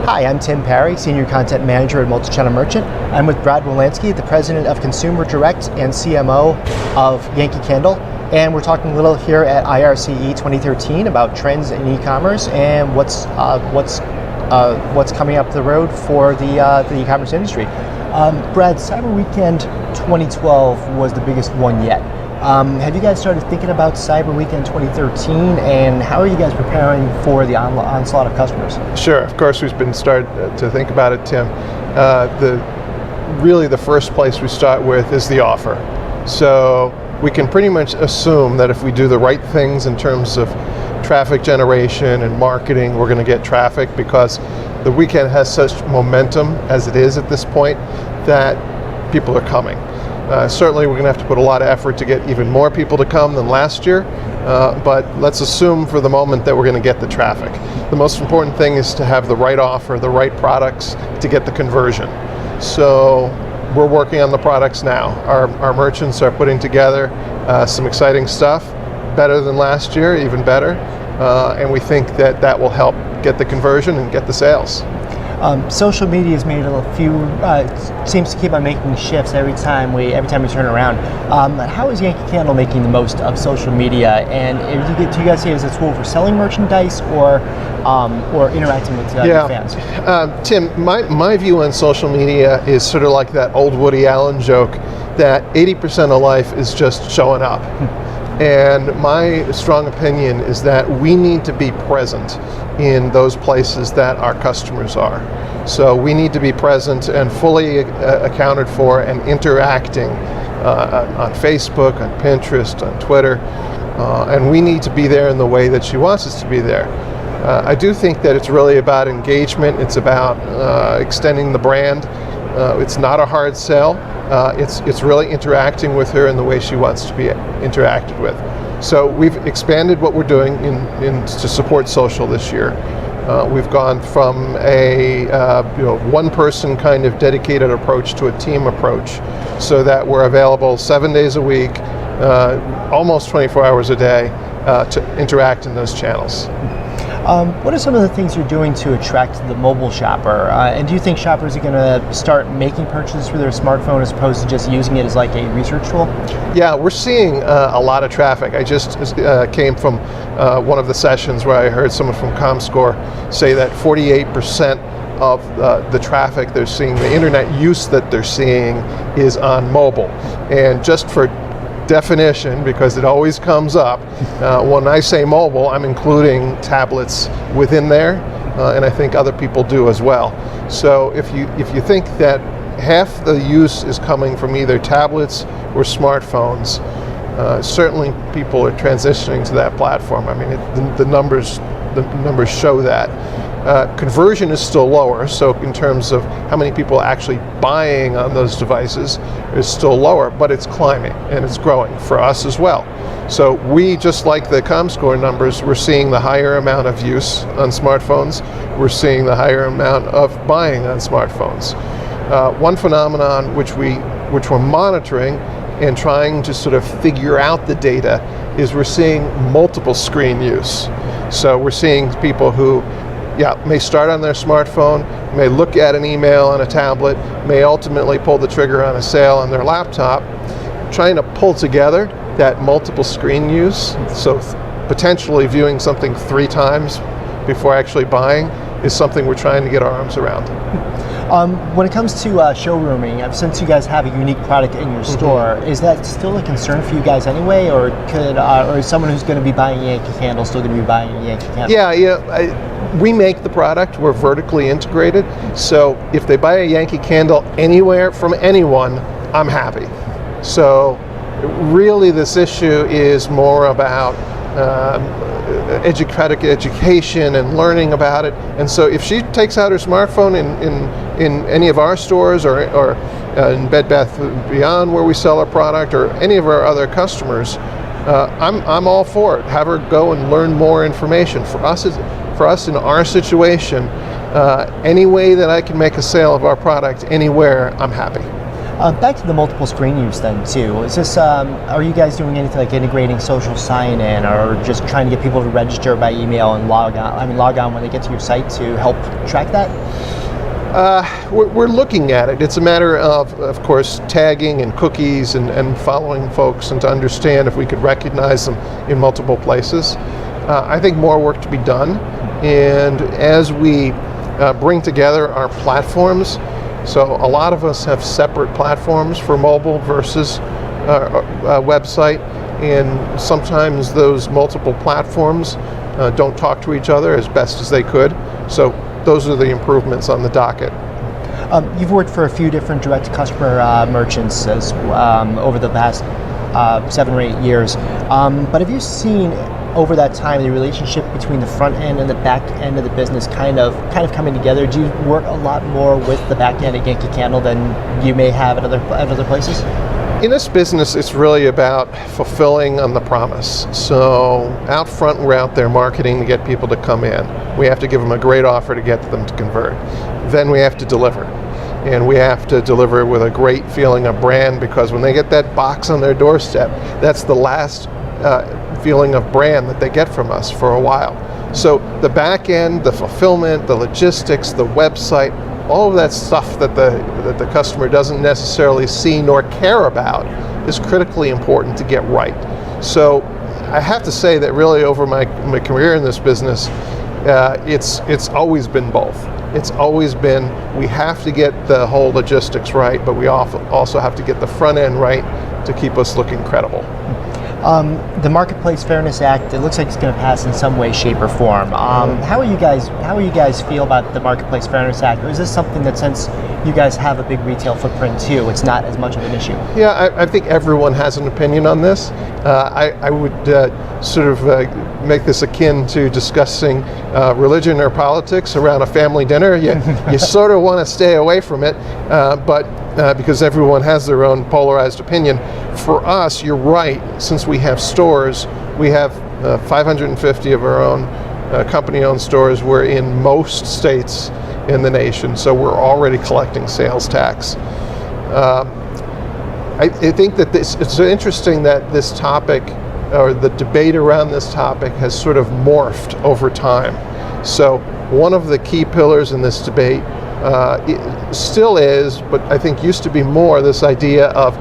Hi, I'm Tim Parry, Senior Content Manager at Multichannel Merchant. I'm with Brad Wolansky, the President of Consumer Direct and CMO of Yankee Candle. And we're talking a little here at IRCE 2013 about trends in e-commerce and what's coming up the road for the e-commerce industry. Brad, Cyber Weekend 2012 was the biggest one yet. Have you guys started thinking about Cyber Weekend 2013, and how are you guys preparing for the onslaught of customers? Sure, of course we've been started to think about it, Tim. Really the first place we start with is the offer. So we can pretty much assume that if we do the right things in terms of traffic generation and marketing, we're going to get traffic, because the weekend has such momentum as it is at this point that people are coming. Certainly we're going to have to put a lot of effort to get even more people to come than last year, but let's assume for the moment that we're going to get the traffic. The most important thing is to have the right offer, the right products to get the conversion. So we're working on the products now. Our merchants are putting together some exciting stuff, better than last year, even better, and we think that that will help get the conversion and get the sales. Social media has made a few, seems to keep on making shifts every time we turn around. How is Yankee Candle making the most of social media? And do you guys see it as a tool for selling merchandise or interacting with your fans? Tim, my view on social media is sort of like that old Woody Allen joke that 80% of life is just showing up. And my strong opinion is that we need to be present in those places that our customers are. So we need to be present and fully accounted for and interacting on Facebook, on Pinterest, on Twitter, and we need to be there in the way that she wants us to be there. I do think that it's really about engagement. It's about extending the brand. It's not a hard sell. It's really interacting with her in the way she wants to be interacted with. So we've expanded what we're doing to support social this year. We've gone from a one-person kind of dedicated approach to a team approach, so that we're available 7 days a week, almost 24 hours a day, to interact in those channels. What are some of the things you're doing to attract the mobile shopper? And do you think shoppers are going to start making purchases through their smartphone as opposed to just using it as like a research tool? Yeah, we're seeing a lot of traffic. I just came from one of the sessions where I heard someone from ComScore say that 48% of the traffic they're seeing, the internet use that they're seeing, is on mobile. And just for definition, because it always comes up, when I say mobile, I'm including tablets within there, and I think other people do as well. So if you think that half the use is coming from either tablets or smartphones, certainly people are transitioning to that platform. I mean, the numbers show that. Conversion is still lower, so in terms of how many people are actually buying on those devices is still lower, but it's climbing and it's growing for us as well. So we, just like the ComScore numbers, we're seeing the higher amount of use on smartphones, we're seeing the higher amount of buying on smartphones. One phenomenon which we're monitoring and trying to sort of figure out the data is we're seeing multiple screen use. So we're seeing people who may start on their smartphone, may look at an email on a tablet, may ultimately pull the trigger on a sale on their laptop, trying to pull together that multiple screen use, so potentially viewing something 3 times before actually buying, is something we're trying to get our arms around. When it comes to showrooming, since you guys have a unique product in your store, is that still a concern for you guys anyway, or is someone who's going to be buying Yankee Candle still going to be buying a Yankee Candle? We make the product, we're vertically integrated, so if they buy a Yankee Candle anywhere from anyone, I'm happy. So really this issue is more about education and learning about it. And so if she takes out her smartphone in any of our stores or in Bed Bath & Beyond where we sell our product, or any of our other customers, I'm all for it. Have her go and learn more information. For us in our situation, any way that I can make a sale of our product anywhere, I'm happy. Back to the multiple screen use then too. Is this, are you guys doing anything like integrating social sign-in, or just trying to get people to register by email and log on when they get to your site to help track that? We're looking at it. It's a matter of course, tagging and cookies and following folks and to understand if we could recognize them in multiple places. I think more work to be done. And as we bring together our platforms, so a lot of us have separate platforms for mobile versus a website, and sometimes those multiple platforms don't talk to each other as best as they could. So those are the improvements on the docket. You've worked for a few different direct-to-customer merchants over the past 7 or 8 years, but have you seen over that time the relationship between the front end and the back end of the business kind of coming together? Do you work a lot more with the back end at Yankee Candle than you may have at other places? In this business, it's really about fulfilling on the promise. So out front, we're out there marketing to get people to come in. We have to give them a great offer to get them to convert. Then we have to deliver. And we have to deliver with a great feeling of brand, because when they get that box on their doorstep, that's the last feeling of brand that they get from us for a while. So the back end, the fulfillment, the logistics, the website, all of that stuff that the customer doesn't necessarily see nor care about is critically important to get right. So I have to say that really over my career in this business, it's always been both. It's always been, we have to get the whole logistics right, but we also have to get the front end right to keep us looking credible. The Marketplace Fairness Act, it looks like it's going to pass in some way, shape, or form. How are you guys feel about the Marketplace Fairness Act, or is this something that, since you guys have a big retail footprint too, it's not as much of an issue? Yeah, I think everyone has an opinion on this. I would sort of make this akin to discussing religion or politics around a family dinner. You sort of want to stay away from it, but because everyone has their own polarized opinion. For us, you're right, since we have stores, we have 550 of our own company-owned stores. We're in most states in the nation, so we're already collecting sales tax. I think that it's interesting that this topic, or the debate around this topic, has sort of morphed over time. So one of the key pillars in this debate it still is, but I think used to be more, this idea of,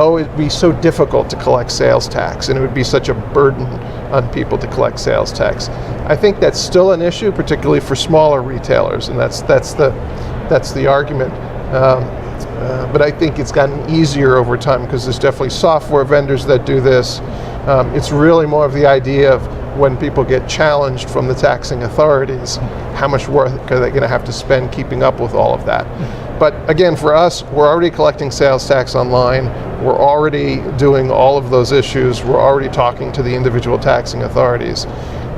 it'd be so difficult to collect sales tax, and it would be such a burden on people to collect sales tax. I think that's still an issue, particularly for smaller retailers, and that's the argument. But I think it's gotten easier over time, because there's definitely software vendors that do this. It's really more of the idea of when people get challenged from the taxing authorities, how much work are they going to have to spend keeping up with all of that? But again, for us, we're already collecting sales tax online. We're already doing all of those issues. We're already talking to the individual taxing authorities.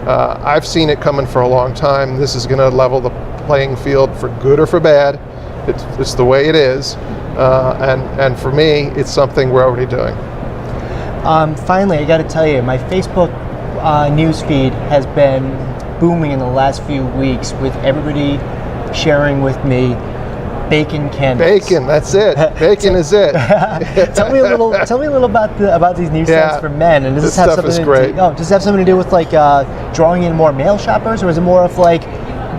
I've seen it coming for a long time. This is going to level the playing field for good or for bad. It's the way it is. And for me, it's something we're already doing. Finally, I got to tell you, my Facebook news feed has been booming in the last few weeks with everybody sharing with me bacon candles. Bacon, that's it. Bacon is it. Tell me a little about these new scents for men. And does this have something does it have something to do with like drawing in more male shoppers, or is it more of like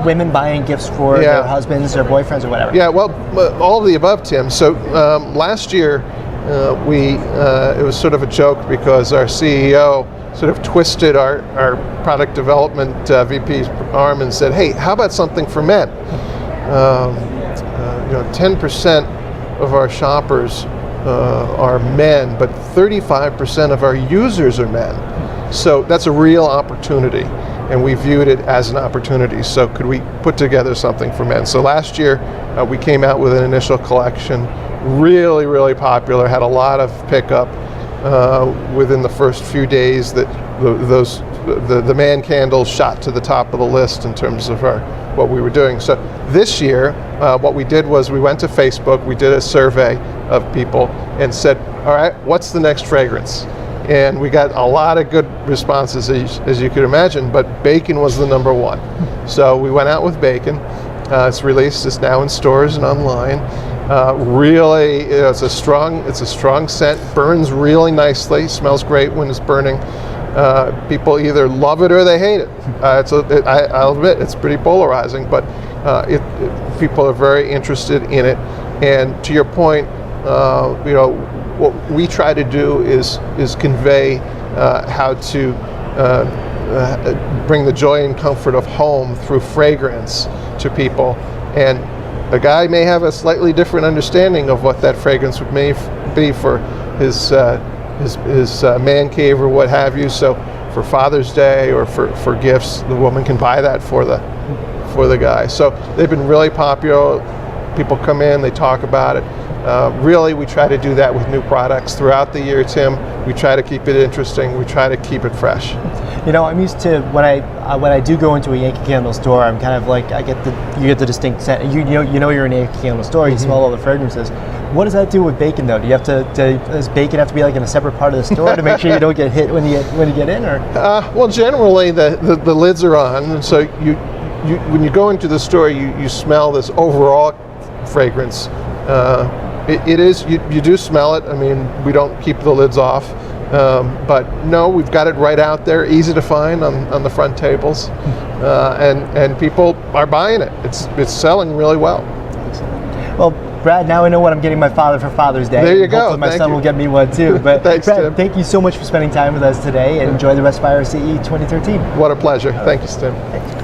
women buying gifts for their husbands or boyfriends or whatever? Yeah, well, all of the above, Tim. So last year it was sort of a joke, because our CEO sort of twisted our product development VP's arm and said, "Hey, how about something for men?" 10% of our shoppers are men, but 35% of our users are men. So that's a real opportunity, and we viewed it as an opportunity. So could we put together something for men? So last year we came out with an initial collection, really, really popular, had a lot of pickup within the first few days. That the man candles shot to the top of the list in terms of what we were doing. So this year, what we did was we went to Facebook, we did a survey of people and said, all right, what's the next fragrance? And we got a lot of good responses, as you could imagine, but bacon was the number one. So we went out with bacon. It's released, it's now in stores and online. Really, it's a strong scent, burns really nicely, smells great when it's burning. People either love it or they hate it. I'll admit it's pretty polarizing, but people are very interested in it. And to your point, what we try to do is convey how to bring the joy and comfort of home through fragrance to people. And a guy may have a slightly different understanding of what that fragrance would be for his man cave or what have you. So for Father's Day or for gifts, the woman can buy that for the guy. So they've been really popular. People come in, they talk about it. Really, we try to do that with new products throughout the year, Tim. We try to keep it interesting. We try to keep it fresh. I'm used to when I do go into a Yankee Candle store, I'm kind of like you get the distinct scent. You know you're in a Yankee Candle store. You smell all the fragrances. What does that do with bacon though? Do you have does bacon have to be like in a separate part of the store to make sure you don't get hit when you get in? Or well, generally the lids are on, and so you when you go into the store, you smell this overall fragrance. It is you do smell it. I mean, we don't keep the lids off, but no, we've got it right out there, easy to find on the front tables, and people are buying it. It's selling really well. Well, Brad, now I know what I'm getting my father for Father's Day. There you go. Hopefully my son will get me one too. But Thanks, Brad, Tim. Thank you so much for spending time with us today, and enjoy the rest of IRCE 2013. What a pleasure. Thank you, Tim. Thanks.